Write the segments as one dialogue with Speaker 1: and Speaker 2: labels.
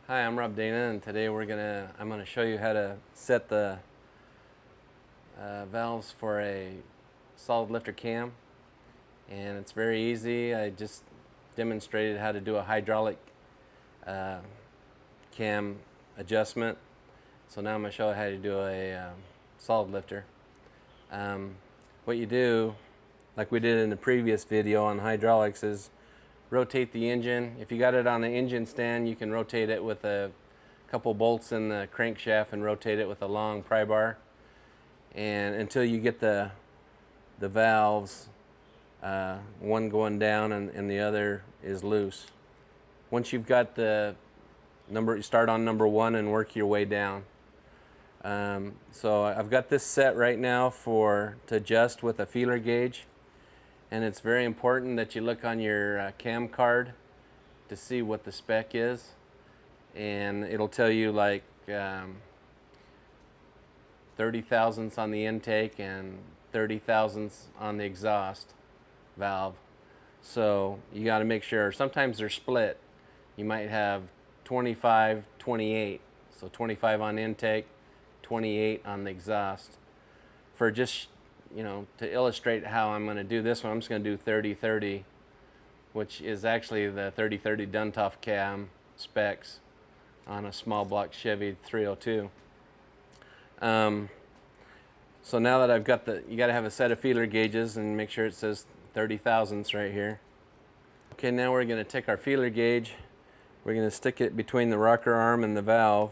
Speaker 1: Hi, I'm Rob Dana, and today I'm gonna show you how to set the valves for a solid lifter cam, and it's very easy. I just demonstrated how to do a hydraulic uh, cam adjustment. So now I'm gonna show you how to do a solid lifter. Um, what you do, like we did in the previous video on hydraulics, is rotate the engine. If you got it on an engine stand, you can rotate it with a couple bolts in the crankshaft and rotate it with a long pry bar, and until you get the valves, one going down and the other is loose. Once you've got the number, you start on number one and work your way down. So I've got this set right now to adjust with a feeler gauge, and it's very important that you look on your cam card to see what the spec is, and it'll tell you like 30 thousandths on the intake and 30 thousandths on the exhaust valve. So you got to make sure. Sometimes they're split. You might have 25, 28. So 25 on intake, 28 on the exhaust. For just, to illustrate how I'm going to do this one, I'm just going to do 30-30, which is actually the 30-30 Duntov cam specs on a small block Chevy 302. So now that I've got you got to have a set of feeler gauges and make sure it says 30 thousandths right here. Okay, now we're going to take our feeler gauge, we're going to stick it between the rocker arm and the valve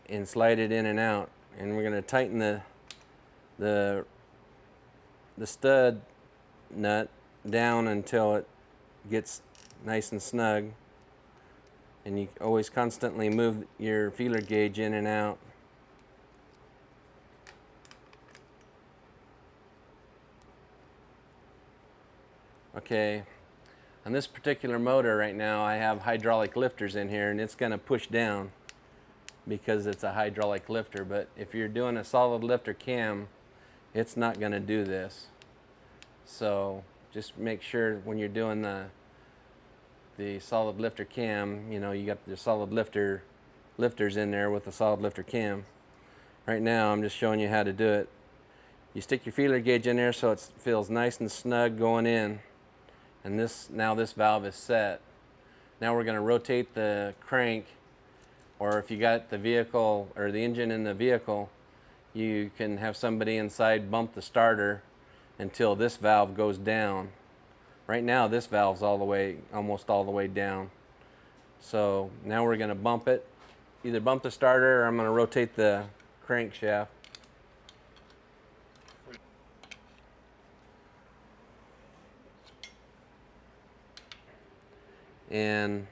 Speaker 1: and slide it in and out, and we're going to tighten the stud nut down until it gets nice and snug, and you always constantly move your feeler gauge in and out. Okay, on this particular motor right now I have hydraulic lifters in here, and it's going to push down because it's a hydraulic lifter, but if you're doing a solid lifter cam, it's not going to do this. So just make sure when you're doing the solid lifter cam, you got the solid lifters in there with the solid lifter cam. Right now I'm just showing you how to do it. You stick your feeler gauge in there so it feels nice and snug going in. And now this valve is set. Now we're going to rotate the crank, or if you got the vehicle or the engine in the vehicle, you can have somebody inside bump the starter until this valve goes down. Right now this valve's almost all the way down. So now we're going to bump it, either bump the starter or I'm going to rotate the crankshaft. And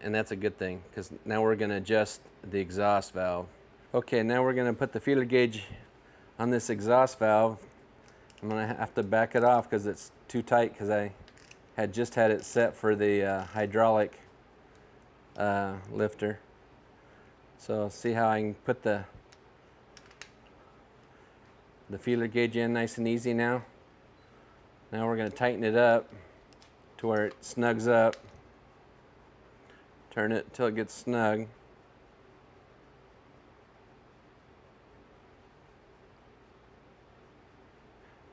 Speaker 1: that's a good thing, because now we're going to adjust the exhaust valve. Okay, now we're going to put the feeler gauge on this exhaust valve. I'm going to have to back it off because it's too tight, because I had just had it set for the hydraulic lifter. So see how I can put the feeler gauge in nice and easy now. Now we're going to tighten it up to where it snugs up. Turn it till it gets snug.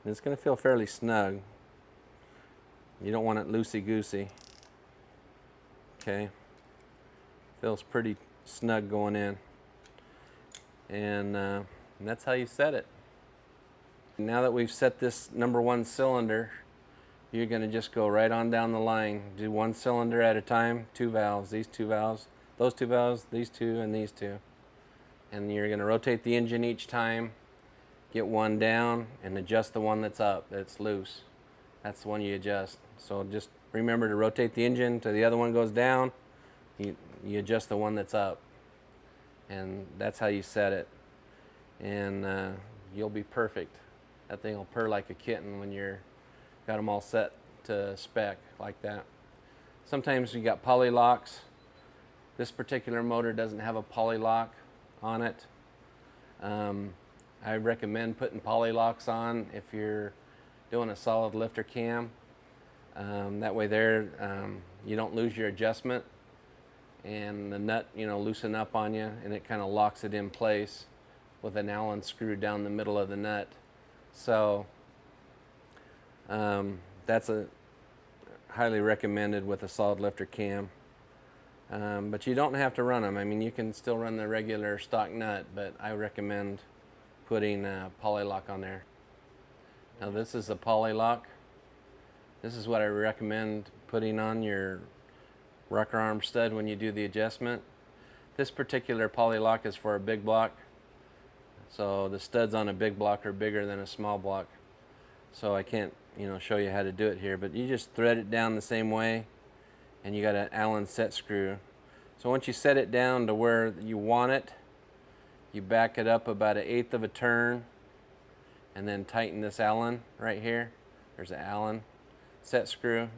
Speaker 1: And it's going to feel fairly snug. You don't want it loosey-goosey. Okay. Feels pretty snug going in. And that's how you set it. Now that we've set this number one cylinder, you're going to just go right on down the line. Do one cylinder at a time, two valves, these two valves, those two valves, these two, and these two. And you're going to rotate the engine each time, get one down, and adjust the one that's up, that's loose. That's the one you adjust. So just remember to rotate the engine till the other one goes down. You adjust the one that's up. And that's how you set it. And you'll be perfect. That thing will purr like a kitten when you're got them all set to spec like that. Sometimes you got poly locks. This particular motor doesn't have a poly lock on it. I recommend putting poly locks on if you're doing a solid lifter cam. That way you don't lose your adjustment. and the nut, you know, loosen up on you, and it kind of locks it in place with an Allen screw down the middle of the nut. So that's a highly recommended with a solid lifter cam. But you don't have to run them. I mean, you can still run the regular stock nut, but I recommend putting a poly lock on there. Now this is a poly lock. This is what I recommend putting on your rocker arm stud when you do the adjustment. This particular poly lock is for a big block. So the studs on a big block are bigger than a small block. So I can't, you know, show you how to do it here, but you just thread it down the same way, and you got an Allen set screw. So once you set it down to where you want it, you back it up about 1/8 of a turn, and then tighten this Allen right here. There's an Allen set screw.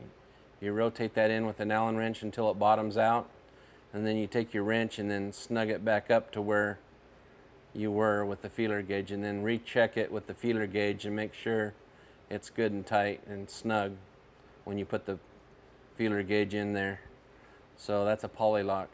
Speaker 1: You rotate that in with an Allen wrench until it bottoms out, and then you take your wrench and then snug it back up to where you were with the feeler gauge, and then recheck it with the feeler gauge and make sure it's good and tight and snug when you put the feeler gauge in there. So that's a poly lock.